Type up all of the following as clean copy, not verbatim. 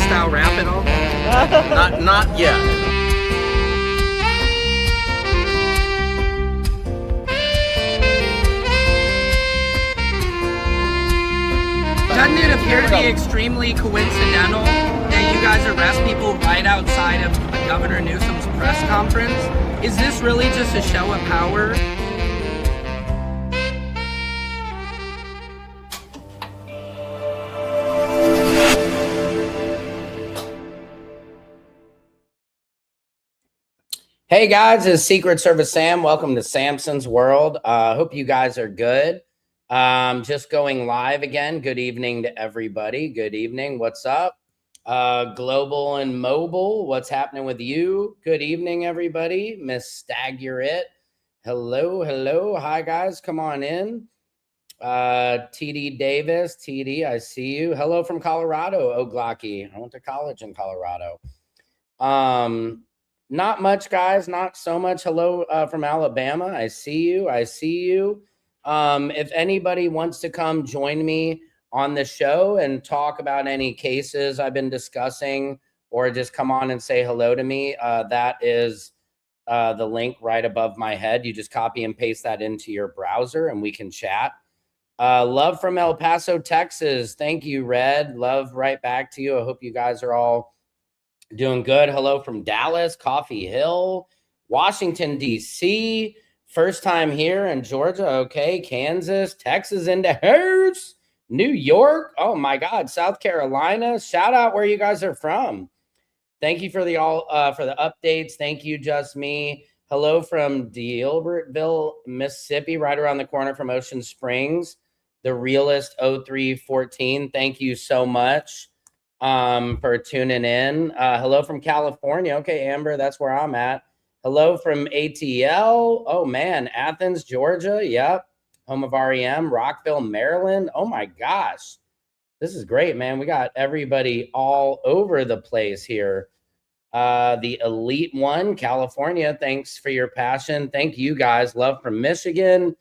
freestyle rap at all? Not yet. Doesn't it appear to be extremely coincidental that you guys arrest people right outside of Governor Newsom's press conference? Is this really just a show of power? Hey guys, it's Secret Service Sam. Welcome to Samson's World. Hope you guys are good. Just going live again. Good evening to everybody. Good evening. What's up? Global and mobile. What's happening with you? Good evening, everybody. Miss Stagurate. Hello, hello. Hi guys. Come on in. TD Davis. TD, I see you. Hello from Colorado, Oglocky. I went to college in Colorado. Not much, guys. Not so much. Hello from Alabama. I see you. I see you. If anybody wants to come join me on the show and talk about any cases I've been discussing, or just come on and say hello to me, that is the link right above my head. You just copy and paste that into your browser and we can chat. Love from El Paso, Texas. Thank you, Red. Love right back to you. I hope you guys are all doing good. Hello from Dallas, Coffee Hill, Washington, D.C. First time here in Georgia. Okay. Kansas, Texas in the house. New York. Oh my God. South Carolina. Shout out where you guys are from. Thank you for the for the updates. Thank you, Just Me. Hello from Gilbertville, Mississippi, right around the corner from Ocean Springs. The Realist 0314. Thank you so much for tuning in. Hello from California. Okay, Amber, that's where I'm at. Hello from ATL. Oh man, Athens, Georgia. Yep. Home of REM. Rockville, Maryland. Oh my gosh. This is great, man. We got everybody all over the place here. The Elite One, California. Thanks for your passion. Thank you guys. Love from Michigan.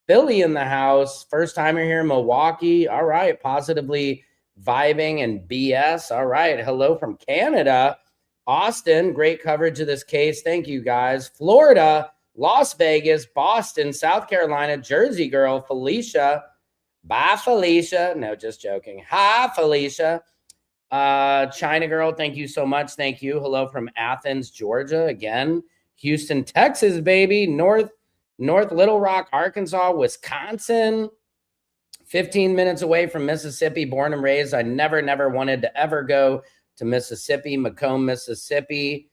Philly in the house. First timer here in Milwaukee. All right. Positively vibing and BS. All right. Hello from Canada. Austin. Great coverage of this case. Thank you guys. Florida, Las Vegas, Boston, South Carolina, Jersey girl, Felicia. Bye, Felicia. No, just joking. Hi, Felicia. China girl. Thank you so much. Thank you. Hello from Athens, Georgia. Again, Houston, Texas, baby. North Little Rock, Arkansas, Wisconsin. 15 minutes away from Mississippi, born and raised. I never wanted to ever go to Mississippi, Macomb, Mississippi.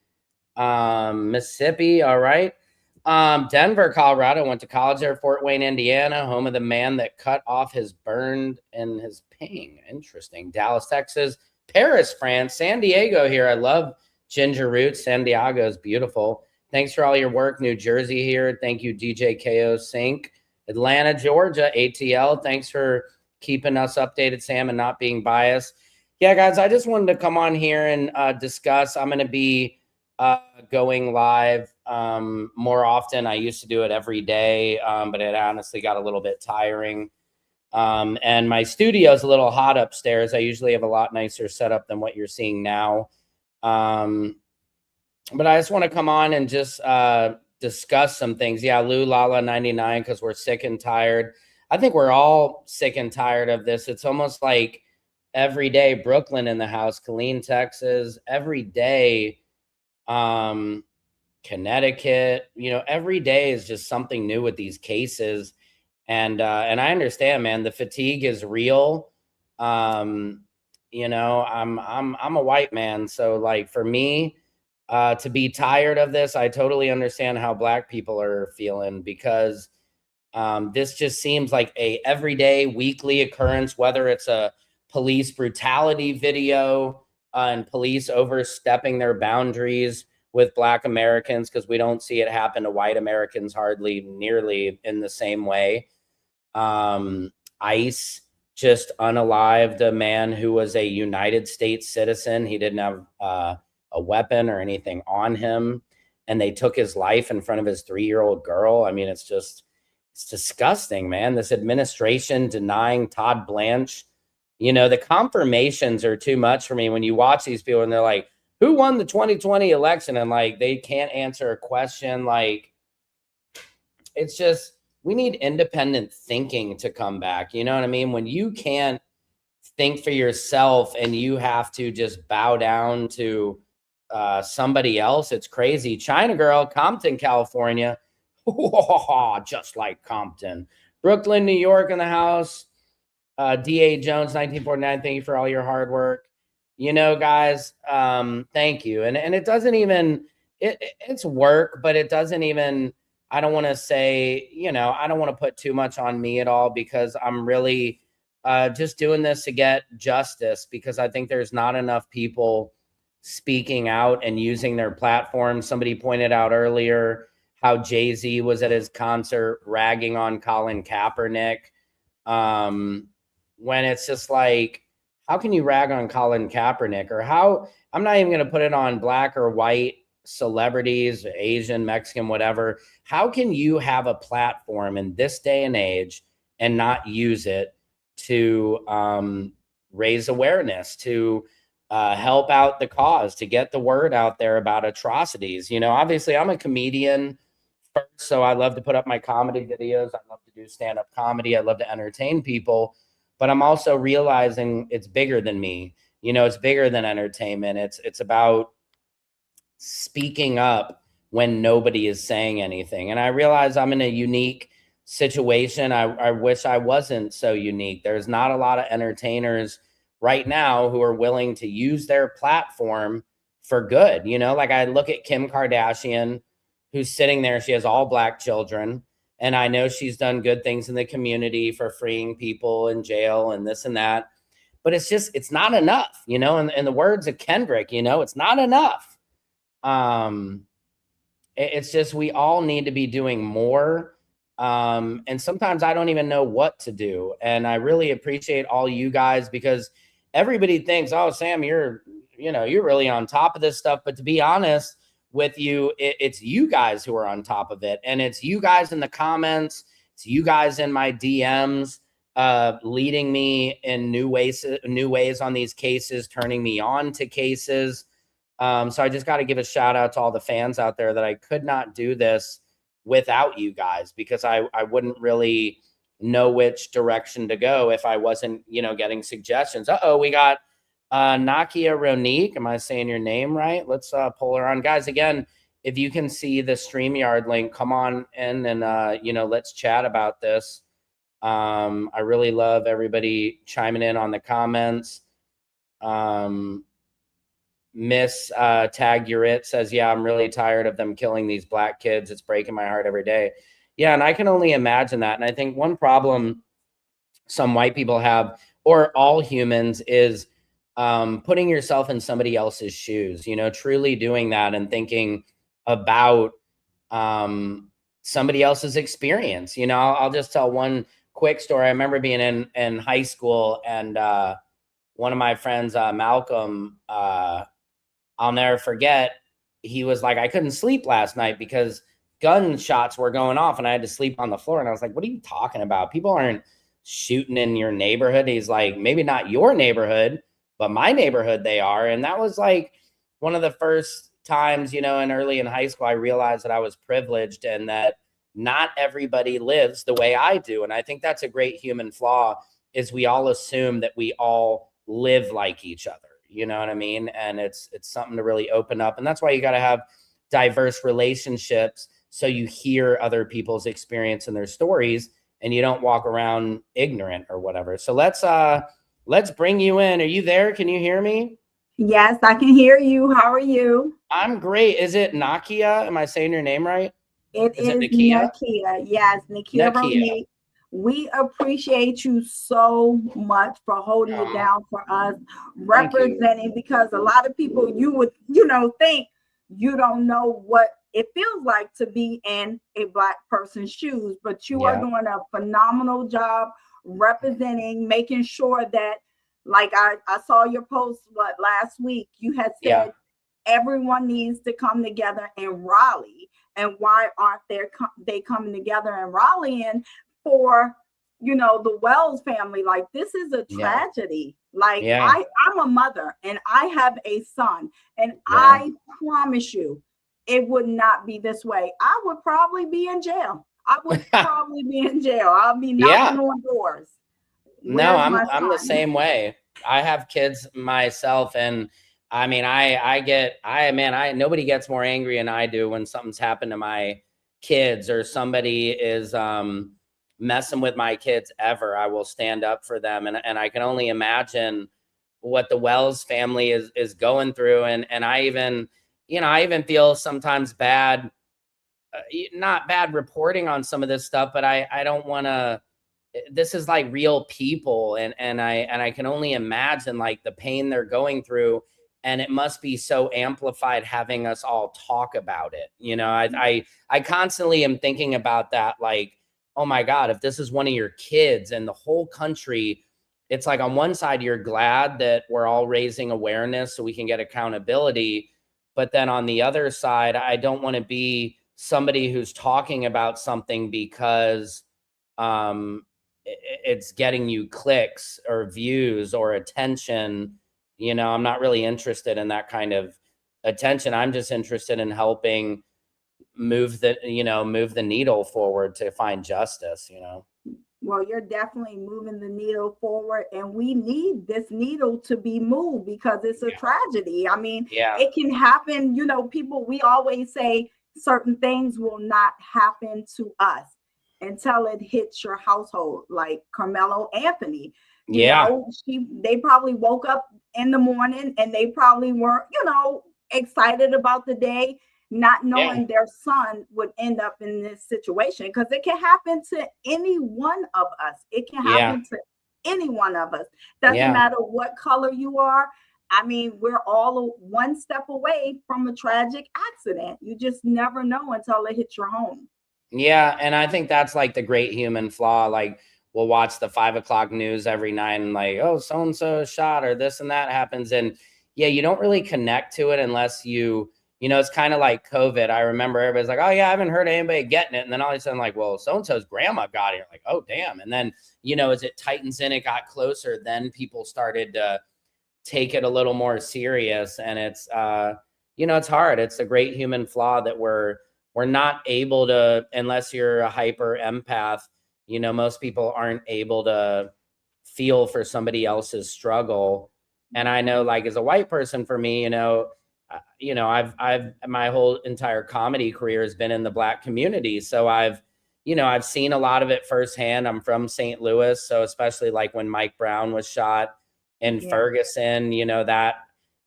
Mississippi, all right. Denver, Colorado, went to college there. Fort Wayne, Indiana, home of the man that cut off his burned and his ping. Interesting. Dallas, Texas. Paris, France. San Diego here. I love ginger roots. San Diego is beautiful. Thanks for all your work. New Jersey here. Thank you, DJ KO Sync. Atlanta, Georgia, ATL. Thanks for keeping us updated, Sam, and not being biased. Yeah, guys, I just wanted to come on here and discuss. I'm going to be going live more often. I used to do it every day, but it honestly got a little bit tiring. And my studio is a little hot upstairs. I usually have a lot nicer setup than what you're seeing now. But I just want to come on and just discuss some things. Yeah, Lou Lala 99, because we're sick and tired. I think we're all sick and tired of this. It's almost like every day, Brooklyn in the house, Killeen, Texas, every day, Connecticut, every day is just something new with these cases. And I understand, man, the fatigue is real. I'm a white man. So like for me, to be tired of this, I totally understand how Black people are feeling, because this just seems like a everyday, weekly occurrence, whether it's a police brutality video and police overstepping their boundaries with Black Americans, because we don't see it happen to white Americans hardly nearly in the same way. ICE just unalived a man who was a United States citizen. He didn't have a weapon or anything on him, and they took his life in front of his 3-year-old girl. I mean, it's disgusting, man. This administration denying Todd Blanche You know, the confirmations are too much for me when you watch these people and they're like, who won the 2020 election? And like, they can't answer a question. Like, it's just, we need independent thinking to come back. You know what I mean? When you can't think for yourself and you have to just bow down to somebody else, it's crazy. China Girl, Compton, California. Just like Compton. Brooklyn, New York in the house. D.A. Jones, 1949. Thank you for all your hard work. You know, guys, thank you. And it doesn't even, it's work, but it doesn't even, I don't want to say, you know, I don't want to put too much on me at all, because I'm really just doing this to get justice, because I think there's not enough people speaking out and using their platform. Somebody pointed out earlier how Jay-Z was at his concert ragging on Colin Kaepernick. When it's just like, how can you rag on Colin Kaepernick? Or how, I'm not even going to put it on black or white celebrities, Asian, Mexican, whatever. How can you have a platform in this day and age and not use it to raise awareness, to help out the cause, to get the word out there about atrocities? You know, obviously I'm a comedian first, so I love to put up my comedy videos. I love to do stand-up comedy. I love to entertain people, but I'm also realizing it's bigger than me. You know, it's bigger than entertainment. It's about speaking up when nobody is saying anything. And I realize I'm in a unique situation. I wish I wasn't so unique. There's not a lot of entertainers right now who are willing to use their platform for good. You know, like I look at Kim Kardashian, who's sitting there. She has all black children. And I know she's done good things in the community for freeing people in jail and this and that. But it's just, it's not enough, you know, in the words of Kendrick, you know, it's not enough. It's just, we all need to be doing more. And sometimes I don't even know what to do. And I really appreciate all you guys, because everybody thinks, oh, Sam, you're really on top of this stuff. But to be honest with you, it's you guys who are on top of it. And it's you guys in the comments. It's you guys in my DMs, leading me in new ways on these cases, turning me on to cases. So I just got to give a shout out to all the fans out there, that I could not do this without you guys, because I wouldn't really know which direction to go if I wasn't, you know, getting suggestions. We got Nakia Ronique. Am I saying your name right? Let's pull her on. Guys, again, if you can see the StreamYard link, come on in and, you know, let's chat about this. I really love everybody chiming in on the comments. Miss Tag Urit says, yeah, I'm really tired of them killing these black kids. It's breaking my heart every day. Yeah, and I can only imagine that. And I think one problem some white people have, or all humans, is putting yourself in somebody else's shoes, you know, truly doing that and thinking about somebody else's experience. You know, I'll just tell one quick story. I remember being in high school, and one of my friends, Malcolm, I'll never forget, he was like, I couldn't sleep last night because gunshots were going off and I had to sleep on the floor. And I was like, what are you talking about? People aren't shooting in your neighborhood. He's like, maybe not your neighborhood, but my neighborhood they are. And that was like one of the first times, you know, early in high school, I realized that I was privileged and that not everybody lives the way I do. And I think that's a great human flaw, is we all assume that we all live like each other. You know what I mean? And it's something to really open up. And that's why you got to have diverse relationships, so you hear other people's experience and their stories, and you don't walk around ignorant or whatever. So let's bring you in. Are you there? Can you hear me? Yes, I can hear you. How are you? I'm great. Is it Nakia? Am I saying your name right? Is it Nakia? Yes, Nakia Ronique. We appreciate you so much for holding it down for us, representing, because a lot of people, you would, you know, think you don't know what it feels like to be in a black person's shoes, but you are doing a phenomenal job representing, making sure that, like I saw your post last week, you had said everyone needs to come together and rally. And why aren't they coming together and rallying for you know, the Wells family, like this is a tragedy. Like I'm a mother and I have a son, and I promise you it would not be this way. I would probably be in jail. I would probably be in jail. I'll be knocking on doors. No, I'm the same way. I have kids myself, and I mean, nobody gets more angry than I do when something's happened to my kids or somebody is messing with my kids ever. I will stand up for them, and I can only imagine what the Wells family is going through, and I even, you know, I even feel sometimes bad, not bad reporting on some of this stuff, but I don't want to. This is like real people, and I can only imagine like the pain they're going through, and it must be so amplified having us all talk about it. You know, I constantly am thinking about that, like, oh my God, if this is one of your kids and the whole country, it's like on one side you're glad that we're all raising awareness so we can get accountability, but then on the other side, I don't want to be somebody who's talking about something because it's getting you clicks or views or attention. You know, I'm not really interested in that kind of attention. I'm just interested in helping move the needle forward to find justice, you know. Well, you're definitely moving the needle forward, and we need this needle to be moved because it's a tragedy. I mean, it can happen, you know, we always say certain things will not happen to us until it hits your household, like Carmelo Anthony. You know, they probably woke up in the morning and they probably weren't, you know, excited about the day, not knowing their son would end up in this situation, because it can happen to any one of us. It can happen to any one of us. Doesn't matter what color you are. I mean, we're all one step away from a tragic accident. You just never know until it hits your home. Yeah, and I think that's like the great human flaw. Like, we'll watch the 5 o'clock news every night and like, oh, so-and-so is shot or this and that happens. And you don't really connect to it unless you know, it's kind of like COVID. I remember everybody's like, oh yeah, I haven't heard anybody getting it. And then all of a sudden like, well, so-and-so's grandma got it. You're like, oh damn. And then, you know, as it tightens in, it got closer, then people started to take it a little more serious. And it's, you know, it's hard. It's a great human flaw that we're not able to, unless you're a hyper empath, you know, most people aren't able to feel for somebody else's struggle. And I know, like, as a white person, for me, you know, I've my whole entire comedy career has been in the Black community. So I've seen a lot of it firsthand. I'm from St. Louis. So especially like when Mike Brown was shot in Ferguson, you know, that,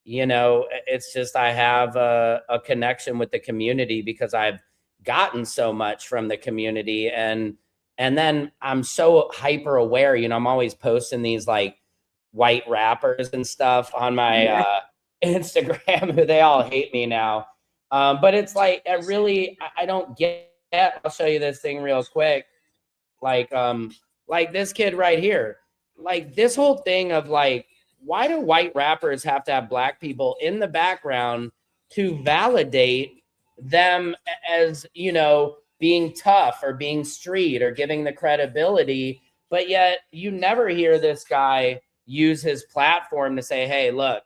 you know, it's just, I have a connection with the community because I've gotten so much from the community. And then I'm so hyper aware, you know, I'm always posting these like white rappers and stuff on my Instagram, who they all hate me now. But it's like, I don't get it. I'll show you this thing real quick. Like this kid right here, like this whole thing of like, why do white rappers have to have Black people in the background to validate them as, you know, being tough or being street or giving the credibility? But yet you never hear this guy use his platform to say, hey, look,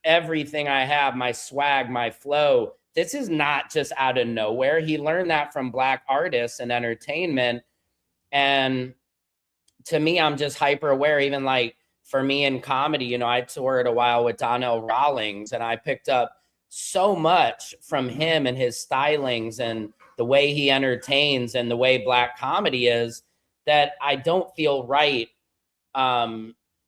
everything I have, my swag, my flow, this is not just out of nowhere. He learned that from Black artists and entertainment. And to me, I'm just hyper aware. Even like for me in comedy, you know, I toured a while with Donnell Rawlings, and I picked up so much from him and his stylings and the way he entertains and the way Black comedy is, that I don't feel right,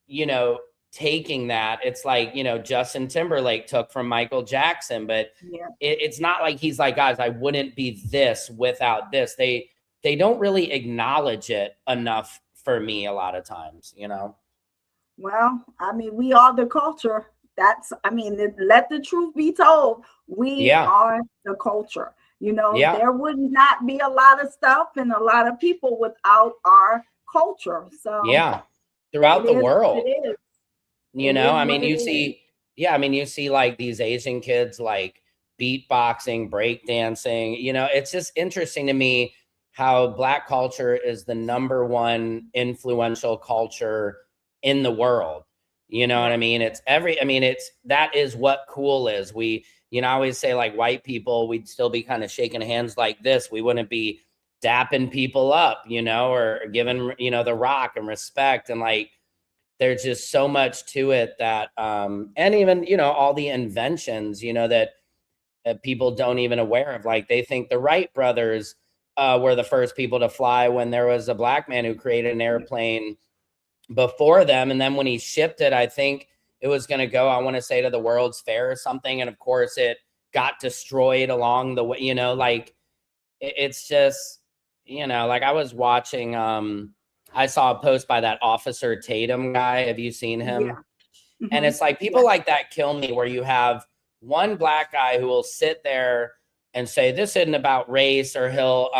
you know, taking that. It's like, you know, Justin Timberlake took from Michael Jackson, but it's not like he's like, guys, I wouldn't be this without this. They don't really acknowledge it enough for me a lot of times, you know? Well, I mean, we are the culture. Let the truth be told. We are the culture. You know, there would not be a lot of stuff and a lot of people without our culture. So throughout the world, it is. You know, I mean, you see like these Asian kids like beatboxing, breakdancing, you know, it's just interesting to me how Black culture is the #1 influential culture in the world. You know what I mean? That is what cool is. We, I always say, like, white people, we'd still be kind of shaking hands like this. We wouldn't be dapping people up, or giving, the rock and respect. And like, there's just so much to it that, and even, all the inventions, that people don't even aware of. Like, they think the Wright brothers were the first people to fly, when there was a Black man who created an airplane before them. And then when he shipped it, I think it was going to go, I want to say, to the World's Fair or something. And of course it got destroyed along the way, like, it's just, like, I was watching, I saw a post by that Officer Tatum guy. Have you seen him? Yeah. Mm-hmm. And it's like, people like that kill me, where you have one Black guy who will sit there and say, this isn't about race, or he'll,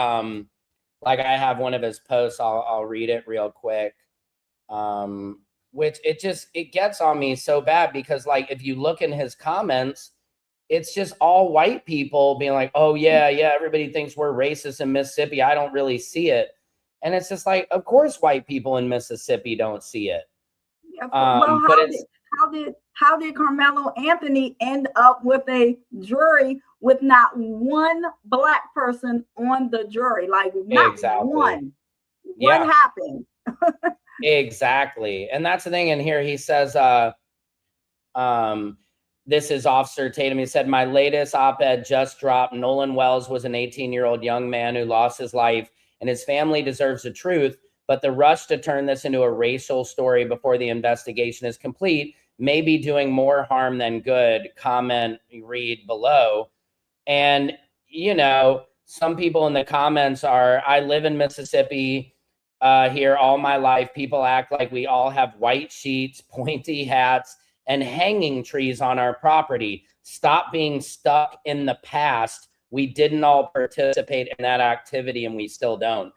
like, I have one of his posts, I'll read it real quick. Which it gets on me so bad, because like, if you look in his comments, it's just all white people being like, oh yeah, everybody thinks we're racist in Mississippi. I don't really see it. And it's just like, of course white people in Mississippi don't see it. Yeah, well, how did Carmelo Anthony end up with a jury with not one Black person on the jury? Like, not one. What happened? Exactly. And that's the thing. And here he says, this is Officer Tatum. He said, my latest op-ed just dropped. Nolan Wells was an 18-year-old young man who lost his life, and his family deserves the truth. But the rush to turn this into a racial story before the investigation is complete may be doing more harm than good. Comment, read below. And, some people in the comments are, I live in Mississippi here all my life. People act like we all have white sheets, pointy hats, and hanging trees on our property. Stop being stuck in the past. We didn't all participate in that activity, and we still don't.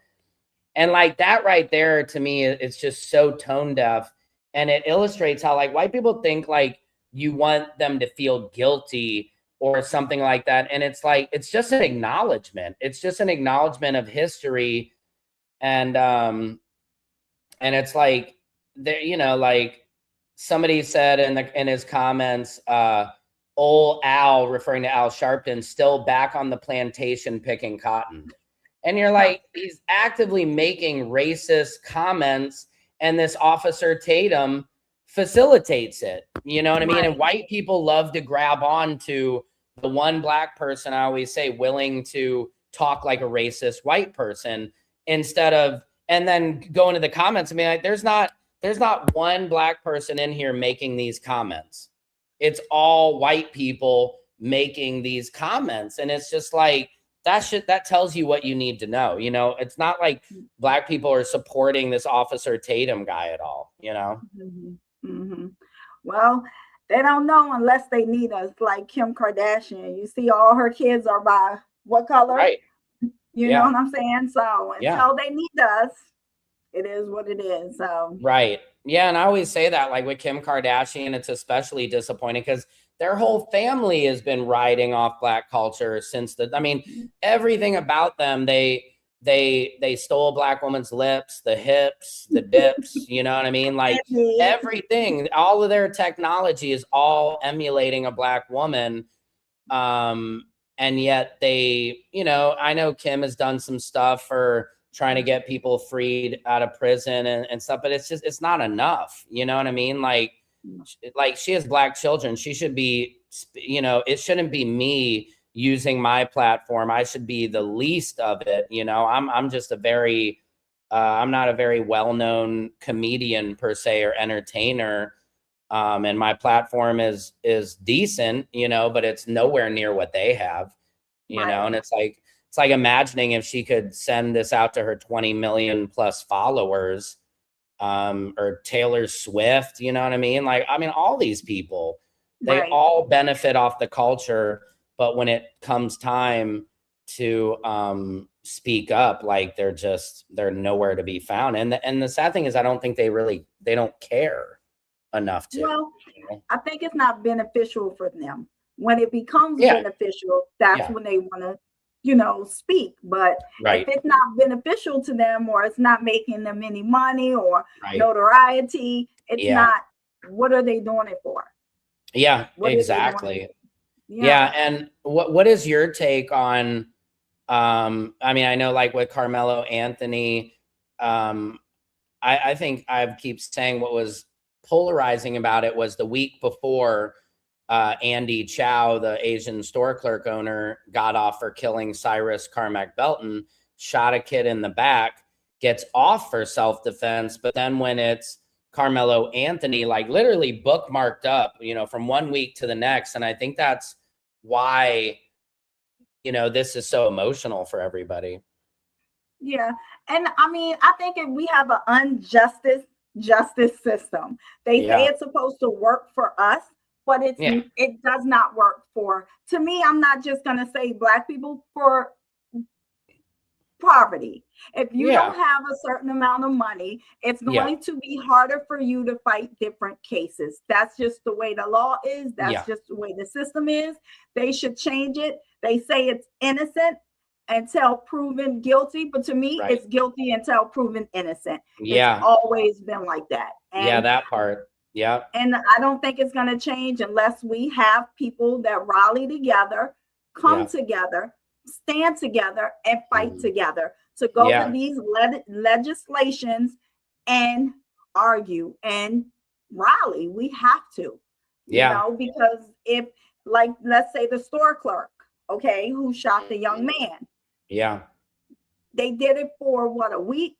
And like, that right there, to me, it's just so tone deaf. And it illustrates how, like, white people think like you want them to feel guilty or something like that. And it's like, it's just an acknowledgement. It's just an acknowledgement of history. And it's like, there, like somebody said in his comments, old Al, referring to Al Sharpton, still back on the plantation picking cotton. And you're like, he's actively making racist comments, and this Officer Tatum facilitates it. You know what I mean? And white people love to grab on to the one Black person, I always say, willing to talk like a racist white person, instead of, and then go into the comments and be like, there's not one Black person in here making these comments. It's all white people making these comments. And it's just like, that tells you what you need to know. It's not like Black people are supporting this Officer Tatum guy at all, Mm-hmm. Mm-hmm. Well, they don't know unless they need us, like Kim Kardashian. You see, all her kids are by what color? Right. You know what I'm saying? So until they need us, it is what it is. So right. Yeah. And I always say that, like, with Kim Kardashian, it's especially disappointing because their whole family has been riding off Black culture since everything about them, they stole a Black woman's lips, the hips, the dips, you know what I mean? Like, everything, all of their technology is all emulating a Black woman. And yet they, I know Kim has done some stuff for trying to get people freed out of prison and stuff, but it's not enough. You know what I mean? Like she has Black children. She should be, it shouldn't be me using my platform. I should be the least of it. I'm just I'm not a very well-known comedian per se, or entertainer. And my platform is decent, but it's nowhere near what they have, and it's like imagining if she could send this out to her 20 million plus followers, or Taylor Swift, you know what I mean? All these people, they all benefit off the culture, but when it comes time to speak up, like, they're nowhere to be found. And the sad thing is, I don't think they don't care enough to. Well, I think it's not beneficial for them. When it becomes beneficial, that's when they want to speak. But if it's not beneficial to them, or it's not making them any money or notoriety, it's not. What are they doing it for? Yeah, exactly. Yeah. And what is your take on, I mean, I know like with Carmelo Anthony, I think I keep saying what was polarizing about it was the week before Andy Chow, the Asian store clerk owner, got off for killing Cyrus Carmack Belton, shot a kid in the back, gets off for self-defense. But then when it's Carmelo Anthony, like literally bookmarked up, from one week to the next. And I think that's why, this is so emotional for everybody. Yeah. And I mean, I think if we have an justice system, they say it's supposed to work for us, but it does not work to me. I'm not just going to say Black people for poverty. If you don't have a certain amount of money, it's going to be harder for you to fight different cases. That's just the way the law is. That's just the way the system is. They should change it. They say it's innocent until proven guilty, but to me, it's guilty until proven innocent. It's always been like that. And, that part. Yeah. And I don't think it's going to change unless we have people that rally together, come together, stand together, and fight together to go to these legislations and argue and rally. We have to, because if, like, let's say the store clerk, who shot the young man. Yeah. They did it for a week,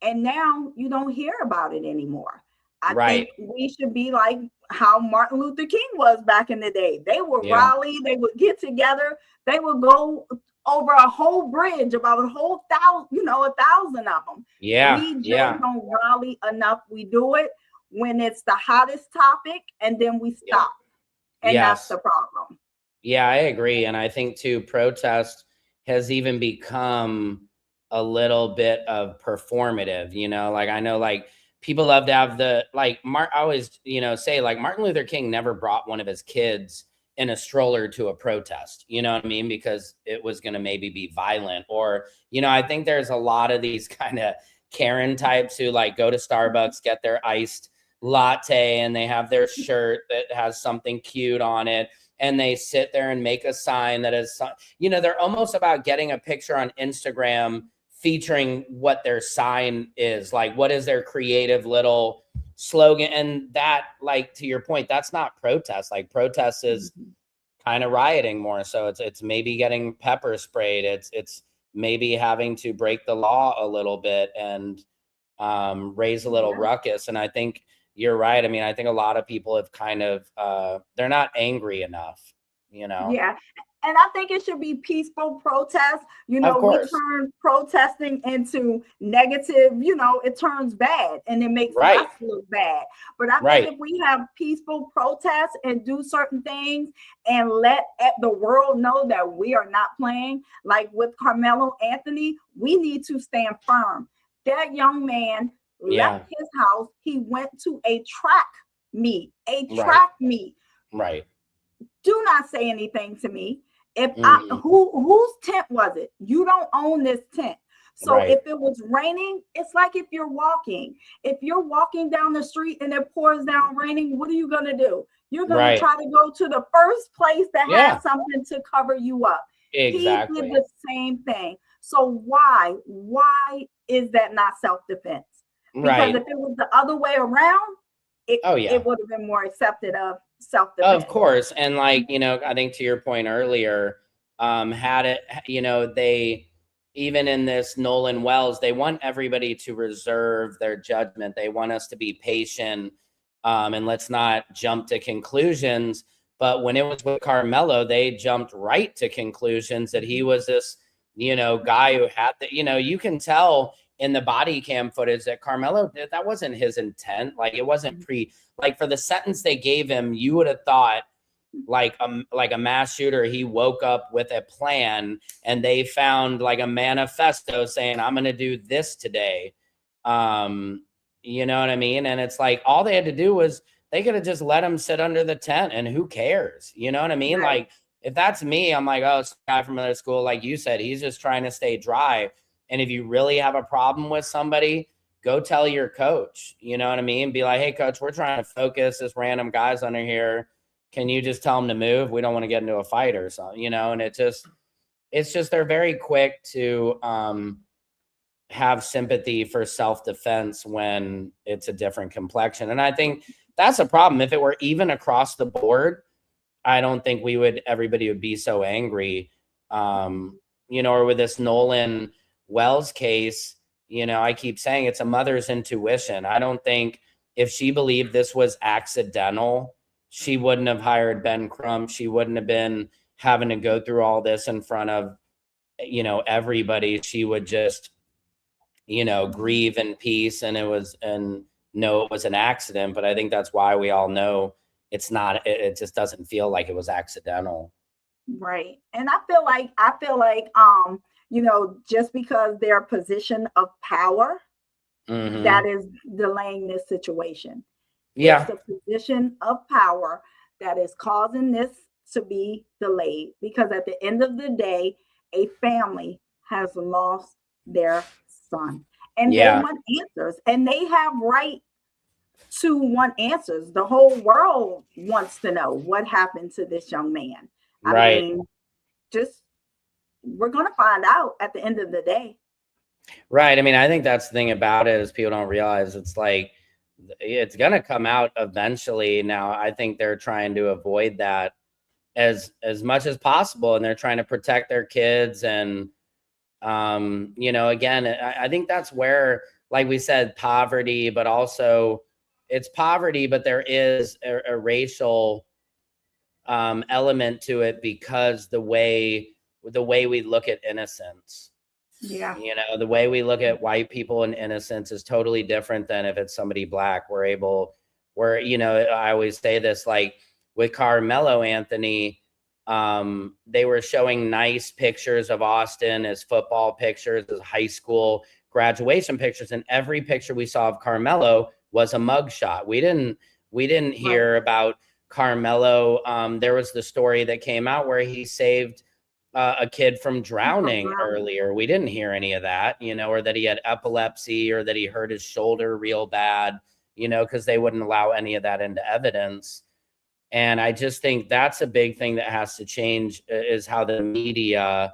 and now you don't hear about it anymore. I think we should be like how Martin Luther King was back in the day. They would rally, they would get together, they would go over a whole bridge, about a whole 1,000 of them. Yeah. We just don't rally enough. We do it when it's the hottest topic, and then we stop. And that's the problem. Yeah, I agree. And I think too, protest has even become a little bit of performative, like I know like people love to have I always, say like Martin Luther King never brought one of his kids in a stroller to a protest, you know what I mean? Because it was going to maybe be violent, or, I think there's a lot of these kind of Karen types who like go to Starbucks, get their iced latte, and they have their shirt that has something cute on it. And they sit there and make a sign that is, they're almost about getting a picture on Instagram featuring what their sign is. Like, what is their creative little slogan? And that, like, to your point, that's not protest. Like, protest is kind of rioting more. So it's maybe getting pepper sprayed. It's maybe having to break the law a little bit and raise a little ruckus. And I think you're right. I mean, I think a lot of people have kind of, they're not angry enough, Yeah. And I think it should be peaceful protests. We turn protesting into negative, it turns bad and it makes us look bad. But I think if we have peaceful protests and do certain things and let the world know that we are not playing, like with Carmelo Anthony, we need to stand firm. That young man left his house. He went to a track meet. Right. Do not say anything to me. If whose tent was it? You don't own this tent. So if it was raining, it's like if you're walking down the street and it pours down raining, what are you going to do? You're going to try to go to the first place that has something to cover you up. Exactly. He did the same thing. So why is that not self-defense? Because if it was the other way around, it would have been more accepted of self-defense. Of course. And like, I think to your point earlier, had it, they, even in this Nolan Wells, they want everybody to reserve their judgment. They want us to be patient, and let's not jump to conclusions. But when it was with Carmelo, they jumped right to conclusions that he was this, guy who had the, you can tell in the body cam footage that Carmelo, that wasn't his intent. Like, it wasn't like for the sentence they gave him, you would have thought like a mass shooter, he woke up with a plan and they found like a manifesto saying, I'm going to do this today. You know what I mean? And it's like, all they had to do was they could have just let him sit under the tent and who cares? You know what I mean? Like, If that's me, I'm like, oh, it's a guy from another school. Like you said, he's just trying to stay dry. And if you really have a problem with somebody, go tell your coach, you know what I mean? Be like, hey, coach, we're trying to focus. This random guy's under here. Can you just tell him to move? We don't want to get into a fight or something, you know? And it's just, they're very quick to have sympathy for self-defense when it's a different complexion. And I think that's a problem. If it were even across the board, I don't think everybody would be so angry. You know, or with this Nolan Wells case, you know, I keep saying it's a mother's intuition. I don't think if she believed this was accidental, she wouldn't have hired Ben Crump. She wouldn't have been having to go through all this in front of, you know, everybody. She would just, you know, grieve in peace and know it was an accident. But I think that's why we all know it's not, it just doesn't feel like it was accidental. Right. And I feel like, you know, just because their position of power, that is delaying this situation. Yeah. It's the position of power that is causing this to be delayed, because at the end of the day, a family has lost their son, and they want answers, and they have right to want answers. The whole world wants to know what happened to this young man. I mean, we're going to find out at the end of the day. Right. I mean, I think that's the thing about it is people don't realize it's like, it's going to come out eventually. Now, I think they're trying to avoid that as much as possible. And they're trying to protect their kids. And, you know, again, I think that's where, like we said, poverty, but also it's poverty, but there is a racial element to it, because the way we look at innocence. Yeah. You know, the way we look at white people and innocence is totally different than if it's somebody black. We're, you know, I always say this, like with Carmelo Anthony, they were showing nice pictures of Austin as football pictures, as high school graduation pictures. And every picture we saw of Carmelo was a mugshot. We didn't hear about Carmelo. There was the story that came out where he saved a kid from drowning earlier. We didn't hear any of that, you know, or that he had epilepsy, or that he hurt his shoulder real bad, you know, because they wouldn't allow any of that into evidence. And I just think that's a big thing that has to change, is how the media,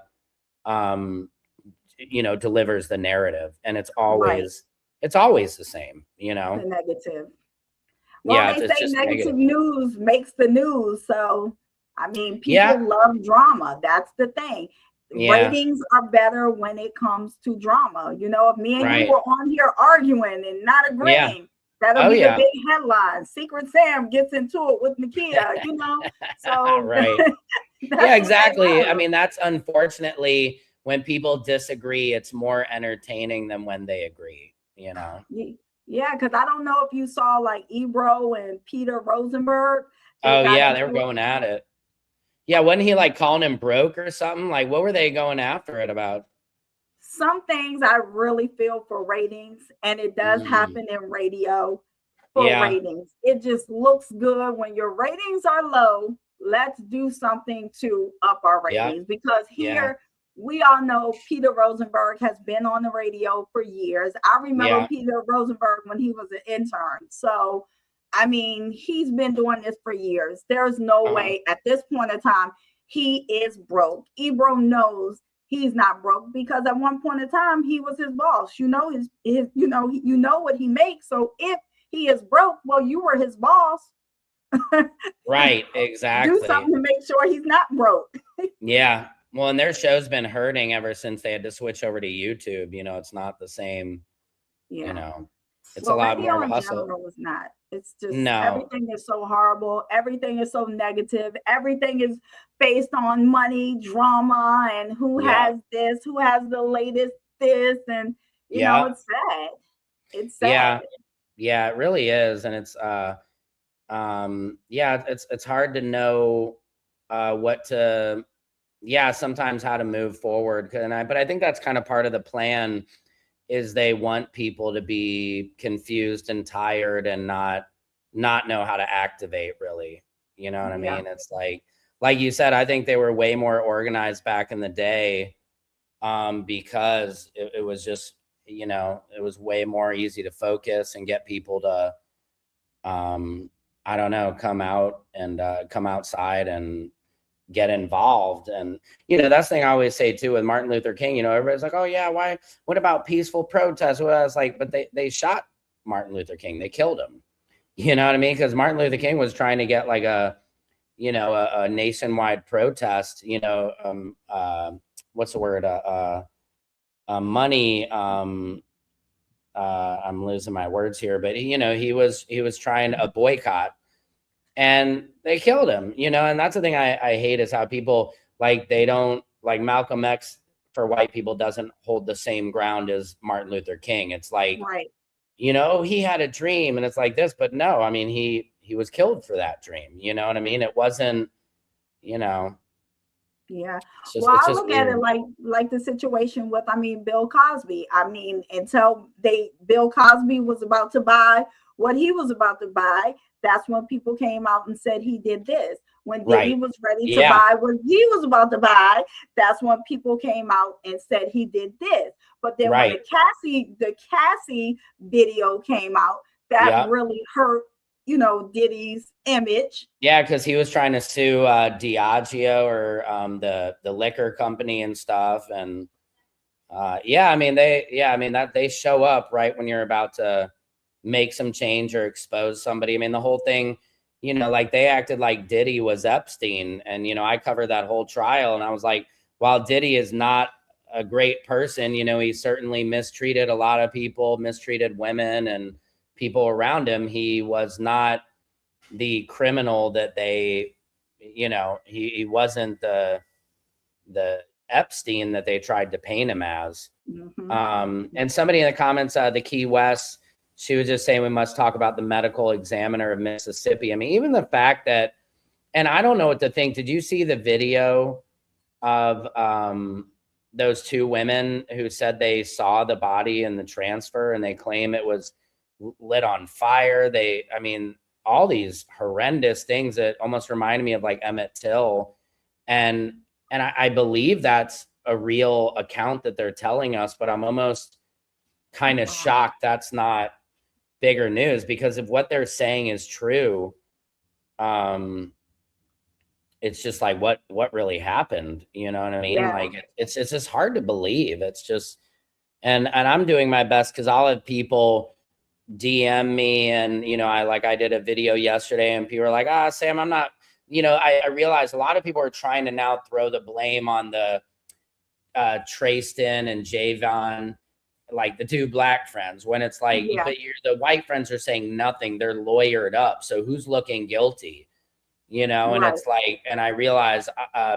you know, delivers the narrative. And it's always the same, you know. The negative. Well, they say negative news makes the news. So, I mean, people love drama. That's the thing. Ratings are better when it comes to drama. You know, if me and you were on here arguing and not agreeing, that'll be a big headline. Secret Sam gets into it with Nakia, you know? So, yeah, exactly. I mean, that's unfortunately when people disagree, it's more entertaining than when they agree, you know? Yeah, because I don't know if you saw like Ebro and Peter Rosenberg. Oh, yeah, they were going at it. Yeah, wasn't he like calling him broke or something? Like, what were they going after it about? Some things I really feel for ratings, and it does happen in radio for ratings. It just looks good when your ratings are low. Let's do something to up our ratings, because here we all know Peter Rosenberg has been on the radio for years. I remember Peter Rosenberg when he was an intern. So, I mean, he's been doing this for years. There's no way at this point in time he is broke. Ebro knows he's not broke, because at one point in time he was his boss. You know you know what he makes. So if he is broke, well, you were his boss. Right, exactly. Do something to make sure he's not broke. Yeah. Well, and their show's been hurting ever since they had to switch over to YouTube. You know, it's not the same. You know, it's a lot more of a hustle. It's not. It's just everything is so horrible. Everything is so negative. Everything is based on money, drama, and who has this, who has the latest this, and you know, it's sad. It's sad. Yeah, it really is, and it's it's hard to know what to. Sometimes how to move forward. But I think that's kind of part of the plan, is they want people to be confused and tired and not know how to activate, really. You know what I mean? It's like like you said, I think they were way more organized back in the day, because it was just, you know, it was way more easy to focus and get people to, I don't know, come out and come outside and get involved. And, you know, that's the thing I always say too with Martin Luther King, you know, everybody's like, oh yeah, why, what about peaceful protests? Well, I was like, but they shot Martin Luther King. They killed him. You know what I mean? Because Martin Luther King was trying to get like a, you know, a nationwide protest, you know, what's the word? Money. I'm losing my words here, but you know, he was trying a boycott, and they killed him, you know. And that's the thing I hate, is how people, like, they don't, like, Malcolm X for white people doesn't hold the same ground as Martin Luther King. It's like, Right. you know, he had a dream and it's like this, but no, I mean, he was killed for that dream. You know what I mean? It wasn't, you know. Yeah. Just, Well, it's I just look at it weird. like the situation with, I mean, Bill Cosby. I mean, until Bill Cosby was about to buy what he was about to buy, that's when people came out and said he did this. When Diddy Right. was ready to Yeah. buy what he was about to buy, that's when people came out and said he did this. But then when Right. the Cassie video came out, that Yeah. really hurt, you know, Diddy's image. Yeah, because he was trying to sue Diageo, or the liquor company and stuff. And yeah, I mean, that they show up right when you're about to make some change or expose somebody. I mean, the whole thing, you know, like, they acted like Diddy was Epstein. And, you know, I covered that whole trial, and I was like, while Diddy is not a great person, you know, he certainly mistreated a lot of people, mistreated women and people around him. He was not the criminal that they, you know, he wasn't the Epstein that they tried to paint him as. Mhm. And somebody in the comments, the Key West, she was just saying we must talk about the medical examiner of Mississippi. I mean, even the fact that, and I don't know what to think. Did you see the video of those two women who said they saw the body in the transfer, and they claim it was lit on fire? I mean, all these horrendous things that almost reminded me of like Emmett Till. And I believe that's a real account that they're telling us, but I'm almost kind of shocked that's not bigger news, because if what they're saying is true, it's just like, what really happened? You know what I mean? Yeah. Like, it's just hard to believe. It's just, and I'm doing my best, because I'll have people DM me, and, you know, I did a video yesterday, and people are like, Sam, I'm not, you know, I realize a lot of people are trying to now throw the blame on the Trayston and Javon, like the two black friends, when it's like, Yeah. but the white friends are saying nothing. They're lawyered up. So who's looking guilty? You know, and Right. it's like, and I realize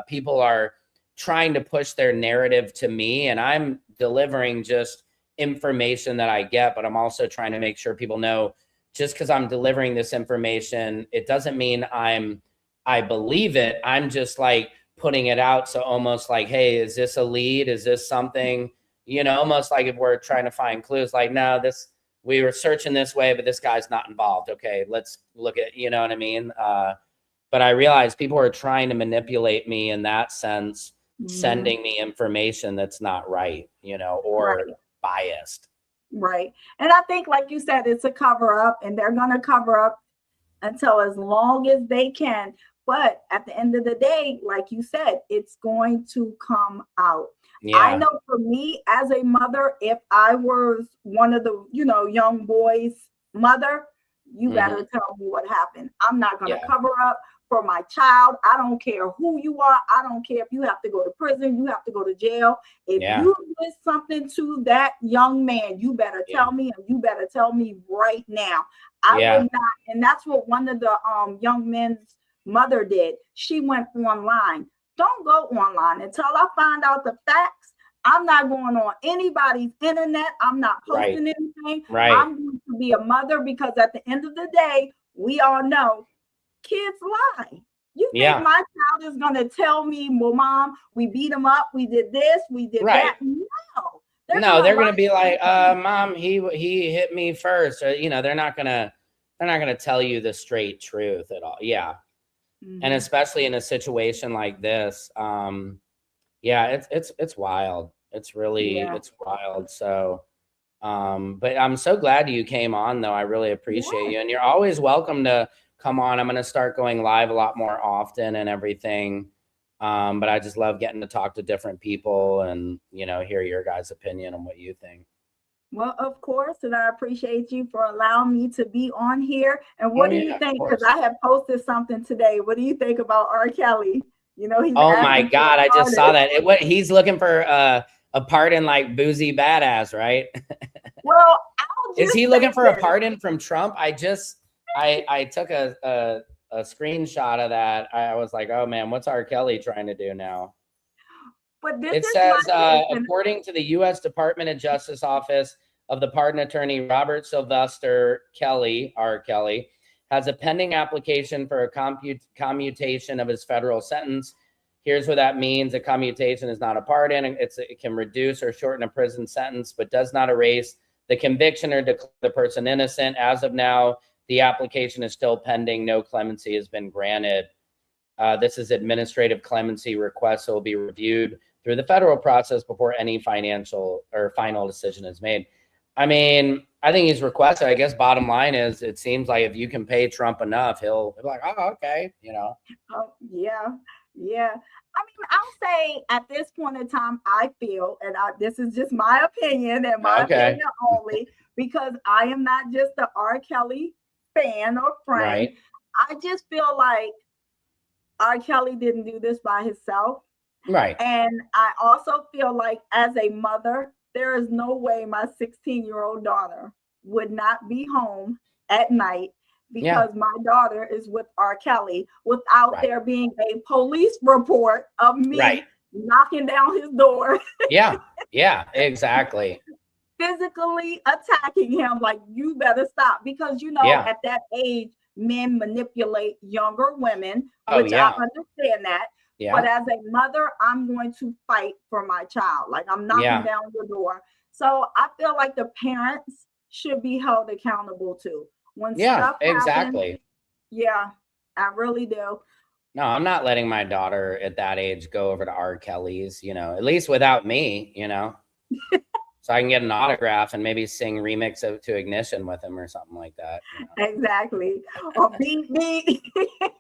people are trying to push their narrative to me, and I'm delivering just information that I get, but I'm also trying to make sure people know, just because I'm delivering this information, it doesn't mean I believe it. I'm just like putting it out. So almost like, hey, is this a lead? Is this something, you know, almost like if we're trying to find clues, like, no, we were searching this way, but this guy's not involved. Okay, let's look at, you know what I mean? But I realize people are trying to manipulate me in that sense, sending me information that's not right, you know, or biased. Right. And I think, like you said, it's a cover up, and they're going to cover up until as long as they can. But at the end of the day, like you said, it's going to come out. Yeah. I know for me as a mother, if I was one of the, you know, young boys' mother, you better tell me what happened. I'm not going to cover up for my child. I don't care who you are. I don't care if you have to go to prison, you have to go to jail. If you did something to that young man, you better tell me, and you better tell me right now. I would not. And that's what one of the young men's mother did. She went online. Don't go online until I find out the facts. I'm not going on anybody's internet. I'm not posting anything. I'm going to be a mother, because at the end of the day, we all know kids lie. You think my child is going to tell me, well, Mom, we beat him up, we did this, we did that? No. They're going to be like, Mom, he hit me first. Or, you know, they're not going to tell you the straight truth at all. Yeah. And especially in a situation like this, yeah, it's wild. It's really, it's wild. So, but I'm so glad you came on though. I really appreciate you, and you're always welcome to come on. I'm going to start going live a lot more often and everything. But I just love getting to talk to different people and, you know, hear your guys' opinion on what you think. Well, of course, and I appreciate you for allowing me to be on here. And what do you think? Because I have posted something today. What do you think about R. Kelly? You know, he's oh my God, I just saw that. He's looking for a pardon like Boozy Badass, right? Well, is he looking for a pardon from Trump? I took a screenshot of that. I was like, oh man, what's R. Kelly trying to do now? But it says, according to the U.S. Department of Justice Office of the Pardon Attorney, Robert Sylvester Kelly, R. Kelly, has a pending application for a commutation of his federal sentence. Here's what that means. A commutation is not a pardon. It can reduce or shorten a prison sentence, but does not erase the conviction or declare the person innocent. As of now, the application is still pending. No clemency has been granted. This is administrative clemency request, so will be reviewed through the federal process before any financial or final decision is made. I mean, I think he's requested. I guess bottom line is, it seems like if you can pay Trump enough, he'll be like, oh, okay, you know. Oh, yeah. I mean, I'll say at this point in time, I feel, and this is just my opinion and my opinion only, because I am not just the R. Kelly fan or friend. Right. I just feel like R. Kelly didn't do this by himself. Right. And I also feel like as a mother, there is no way my 16-year-old daughter would not be home at night because my daughter is with R. Kelly without there being a police report of me knocking down his door. Yeah, exactly. Physically attacking him, like, you better stop, because, you know, at that age, men manipulate younger women, which I understand that. But as a mother, I'm going to fight for my child. Like, I'm knocking down your door. So I feel like the parents should be held accountable too. When stuff happens, I really do. No, I'm not letting my daughter at that age go over to R. Kelly's, you know, at least without me, you know. So I can get an autograph and maybe sing remix to Ignition with him or something like that. You know? Exactly. Or beat.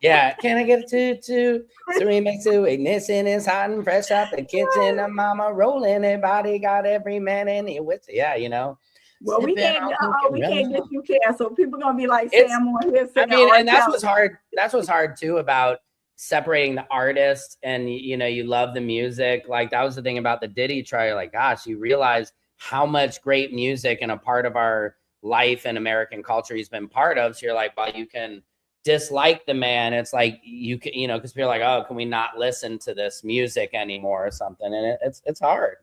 Yeah. Can I get a to remix to Ignition is hot and fresh out the kitchen. And mama rolling it, body got every man in it with, you know. Well, we can't get you canceled. People are gonna be like, Sam on here. I mean, and that's what's hard. That's what's hard too about separating the artist and, you know, you love the music. Like, that was the thing about the Diddy trial. Like, gosh, you realize how much great music and a part of our life and American culture he's been part of. So you're like, well, you can dislike the man. It's like, you can, you know, because people are like, oh, can we not listen to this music anymore or something? And it's hard.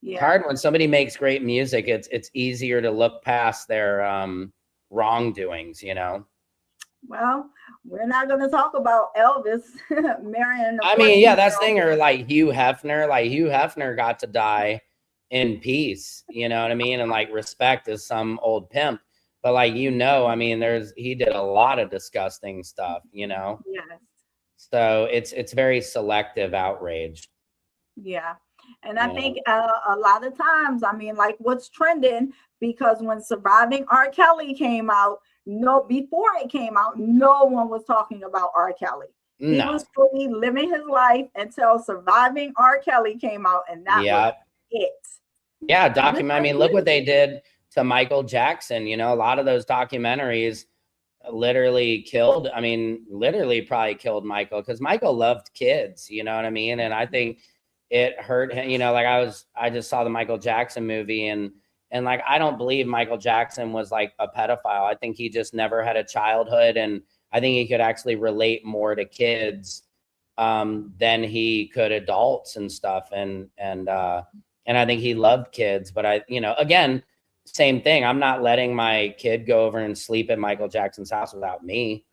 It's hard when somebody makes great music. It's easier to look past their wrongdoings, you know. Well, we're not going to talk about Elvis marrying. I mean, that's the thing. Or like Hugh Hefner. Like, Hugh Hefner got to die in peace, you know what I mean? And like, respect as some old pimp. But like, you know, I mean, he did a lot of disgusting stuff, you know? Yes. So it's very selective outrage. Yeah. And I think a lot of times, I mean, like, what's trending, because when Surviving R. Kelly came out, before it came out, no one was talking about R. Kelly. He was fully living his life until Surviving R. Kelly came out, and that was it. Yeah, I mean, look what they did to Michael Jackson. You know, a lot of those documentaries literally probably killed Michael, because Michael loved kids, you know what I mean? And I think it hurt him, you know, like I just saw the Michael Jackson movie, and like, I don't believe Michael Jackson was like a pedophile. I think he just never had a childhood, and I think he could actually relate more to kids than he could adults and stuff. And I think he loved kids, but again, same thing. I'm not letting my kid go over and sleep at Michael Jackson's house without me.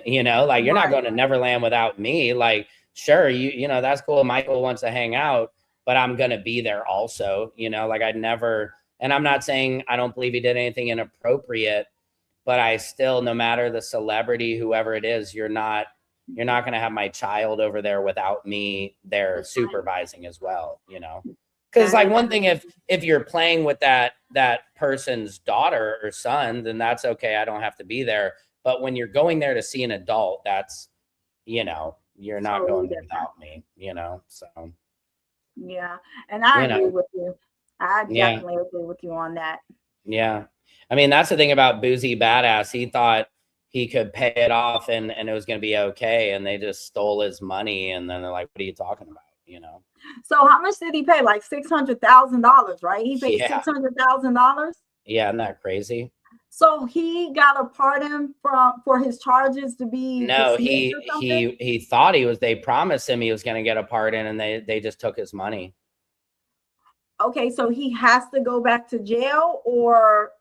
You know, like, you're not going to Neverland without me. Like, sure, you know, that's cool. Michael wants to hang out, but I'm going to be there also, you know, like, and I'm not saying I don't believe he did anything inappropriate, but I still, no matter the celebrity, whoever it is, you're not you're not going to have my child over there without me there supervising as well, you know? Because like one thing, if you're playing with that person's daughter or son, then that's okay. I don't have to be there. But when you're going there to see an adult, that's, you know, you're not going there without me, you know? So. Yeah. And I agree with you. I definitely agree with you on that. Yeah. I mean, that's the thing about Boozy Badass. He thought he could pay it off and it was going to be okay. And they just stole his money. And then they're like, what are you talking about? You know? So how much did he pay? Like $600,000, right? He paid $600,000. Yeah. Isn't that crazy? So he got a pardon for his charges to be. No, he thought they promised him he was going to get a pardon and they just took his money. Okay. So he has to go back to jail or.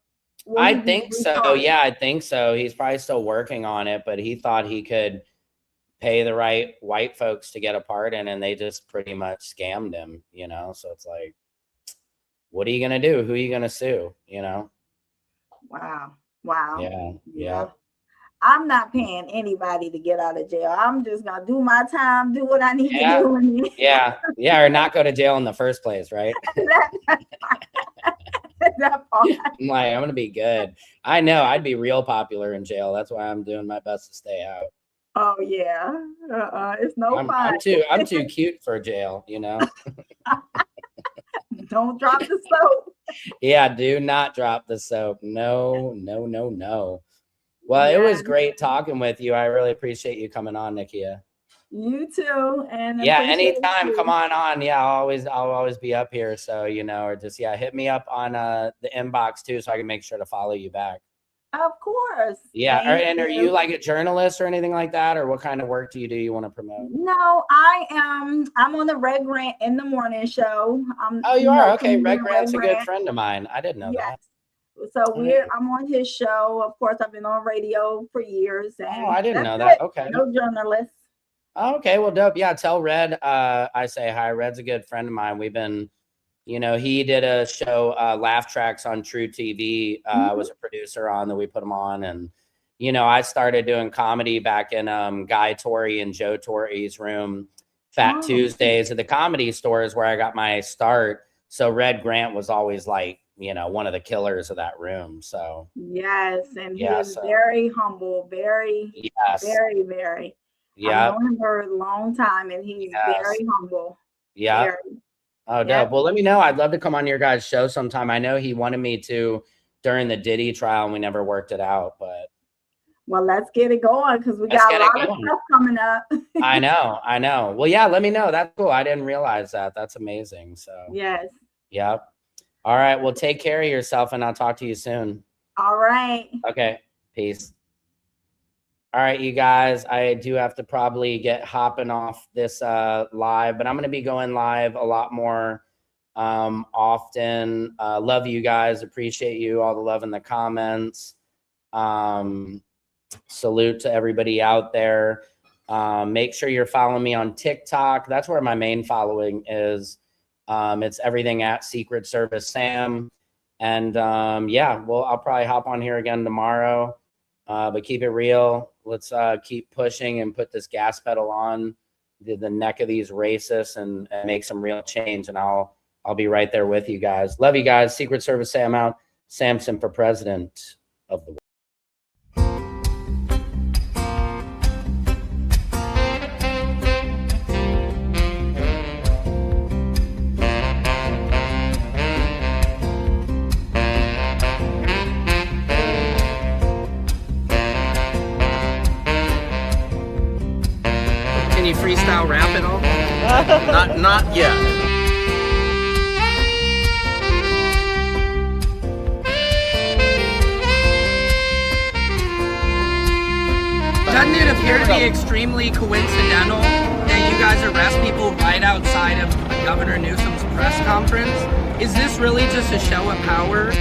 I think so. Yeah, I think so. He's probably still working on it, but he thought he could pay the right white folks to get a pardon and they just pretty much scammed him, you know? So it's like, what are you going to do? Who are you going to sue? You know? Wow. Yeah. I'm not paying anybody to get out of jail. I'm just going to do my time, do what I need to do. Yeah. Or not go to jail in the first place, right? That part. I'm like, I'm going to be good. I know I'd be real popular in jail. That's why I'm doing my best to stay out. Oh yeah. It's no fun. I'm too cute for jail, you know? Don't drop the soap. Yeah, do not drop the soap. No. Well, it was great talking with you. I really appreciate you coming on, Nikia. You too. And yeah, anytime, come on. Yeah, I'll always be up here. So, you know, or just hit me up on the inbox too, so I can make sure to follow you back. Of course. Yeah. And are you like a journalist or anything like that? Or what kind of work do you want to promote? No, I'm on the Red Grant in the morning show. Oh, you are? Okay. Red Grant's a good friend of mine. I didn't know that. So I'm on his show. Of course, I've been on radio for years. And I didn't know that. Okay. No journalist. Okay, well, dope. Yeah, tell Red I say hi. Red's a good friend of mine. We've been, you know, he did a show, Laugh Tracks on True TV. I was a producer on that. We put him on. And, you know, I started doing comedy back in Guy Torrey and Joe Torrey's room, Fat Tuesdays at the Comedy Stores where I got my start. So Red Grant was always like, you know, one of the killers of that room. So yes, and he was very humble, very. Yeah. I've known him for a long time and he's very humble. Yeah. Oh, dope. Well, let me know. I'd love to come on your guys' show sometime. I know he wanted me to during the Diddy trial and we never worked it out, but. Well, let's get it going because we got a lot of stuff coming up. I know. Well, yeah, let me know. That's cool. I didn't realize that. That's amazing. So. Yes. Yep. All right. Well, take care of yourself and I'll talk to you soon. All right. Okay. Peace. All right, you guys, I do have to probably get hopping off this live, but I'm going to be going live a lot more often. Love you guys. Appreciate you. All the love in the comments. Salute to everybody out there. Make sure you're following me on TikTok. That's where my main following is. It's everything at Secret Service Sam. And yeah, well, I'll probably hop on here again tomorrow. But keep it real. Let's keep pushing and put this gas pedal on the neck of these racists and make some real change. And I'll be right there with you guys. Love you guys. Secret Service Sam out. Samson for president of the world. Can you freestyle rap at all? Not yet. Doesn't it appear to be extremely coincidental that you guys arrest people right outside of Governor Newsom's press conference? Is this really just a show of power?